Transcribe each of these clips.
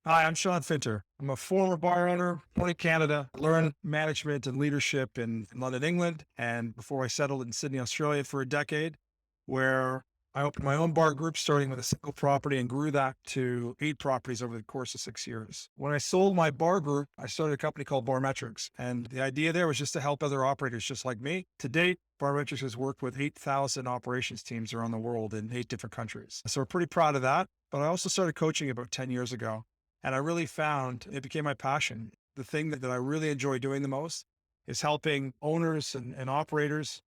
Hi, I'm Sean Finter. I'm a former bar owner, born in Canada, learned management and leadership in London, England. And before I settled in Sydney, Australia for a decade, where I opened my own bar group, starting with a single property and grew that to 8 properties over the course of 6 years. When I sold my bar group, I started a company called Barmetrics. And the idea there was just to help other operators just like me. To date, Barmetrics has worked with 8,000 operations teams around the world in 8 different countries. So we're pretty proud of that. But I also started coaching about 10 years ago. And I really found it became my passion. The thing that I really enjoy doing the most is helping owners and operators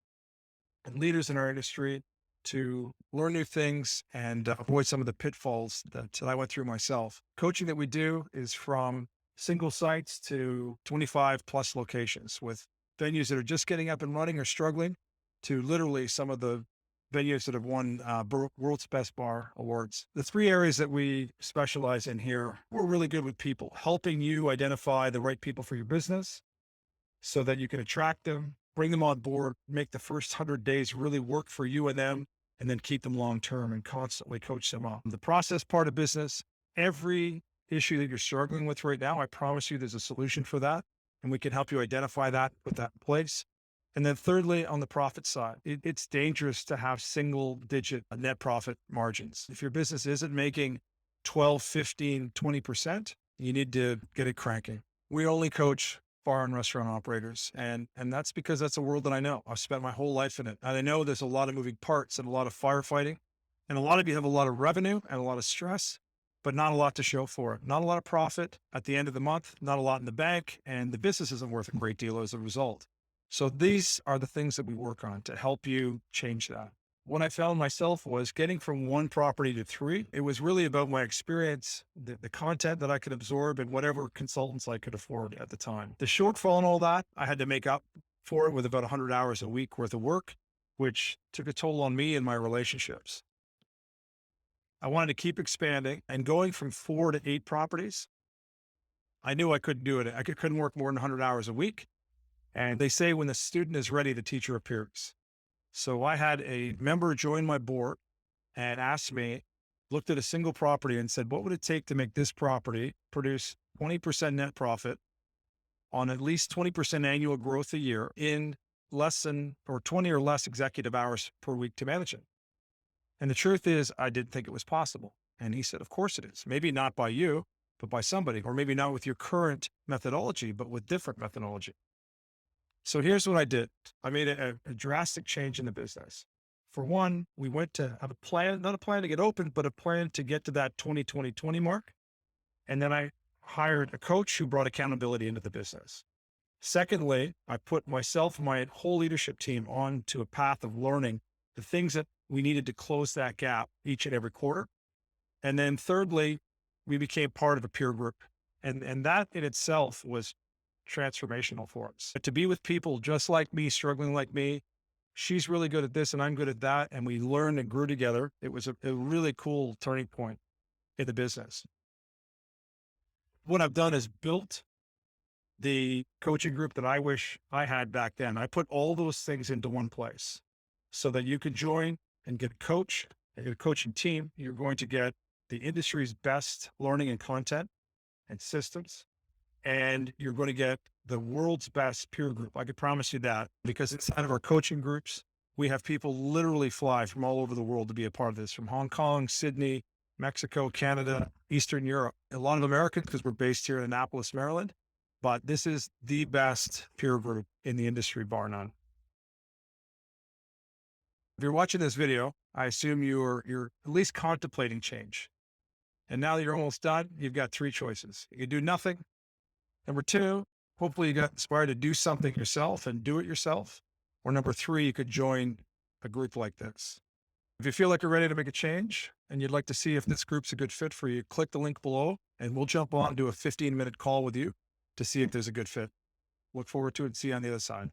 and leaders in our industry to learn new things and avoid some of the pitfalls that I went through myself. Coaching that we do is from single sites to 25 plus locations with venues that are just getting up and running or struggling to literally some of the venues that have won World's Best Bar awards. The three areas that we specialize in here, we're really good with people, helping you identify the right people for your business so that you can attract them, bring them on board, make the first 100 days really work for you and them, and then keep them long term and constantly coach them up. The process part of business, every issue that you're struggling with right now, I promise you there's a solution for that. And we can help you identify that, put that in place. And then thirdly, on the profit side, it's dangerous to have single digit net profit margins. If your business isn't making 12, 15, 20%, you need to get it cranking. We only coach bar and restaurant operators. And that's because that's a world that I know. I've spent my whole life in it. And I know there's a lot of moving parts and a lot of firefighting. And a lot of you have a lot of revenue and a lot of stress, but not a lot to show for it. Not a lot of profit at the end of the month, not a lot in the bank, and the business isn't worth a great deal as a result. So these are the things that we work on to help you change that. What I found myself was getting from one property to three. It was really about my experience, the content that I could absorb, and whatever consultants I could afford at the time. The shortfall and all that, I had to make up for it with about 100 hours a week worth of work, which took a toll on me and my relationships. I wanted to keep expanding and going from 4 to 8 properties. I knew I couldn't do it. Couldn't work more than 100 hours a week. And they say when the student is ready, the teacher appears. So I had a member join my board and asked me, looked at a single property and said, what would it take to make this property produce 20% net profit on at least 20% annual growth a year in less than or 20 or less executive hours per week to manage it? And the truth is, I didn't think it was possible. And he said, of course it is. Maybe not by you, but by somebody, or maybe not with your current methodology, but with different methodology. So here's what I did. I made a drastic change in the business. For one, we went to have a plan, not a plan to get open, but a plan to get to that 20 mark. And then I hired a coach who brought accountability into the business. Secondly, I put myself and my whole leadership team onto a path of learning the things that we needed to close that gap each and every quarter. And then thirdly, we became part of a peer group. And that in itself was transformational for us. But to be with people just like me, struggling like me, she's really good at this and I'm good at that. And we learned and grew together. It was a really cool turning point in the business. What I've done is built the coaching group that I wish I had back then. I put all those things into one place so that you could join and get a coach and get a coaching team. You're going to get the industry's best learning and content and systems, and you're going to get the world's best peer group. I can promise you that, because inside of our coaching groups, we have people literally fly from all over the world to be a part of this, from Hong Kong, Sydney, Mexico, Canada, Eastern Europe, a lot of Americans because we're based here in Annapolis, Maryland. But this is the best peer group in the industry, bar none. If you're watching this video, I assume you're at least contemplating change. And now that you're almost done, you've got three choices. You can do nothing. Number two, hopefully you got inspired to do something yourself and do it yourself. Or number three, you could join a group like this. If you feel like you're ready to make a change and you'd like to see if this group's a good fit for you, click the link below and we'll jump on and do a 15-minute call with you to see if there's a good fit. Look forward to it and see you on the other side.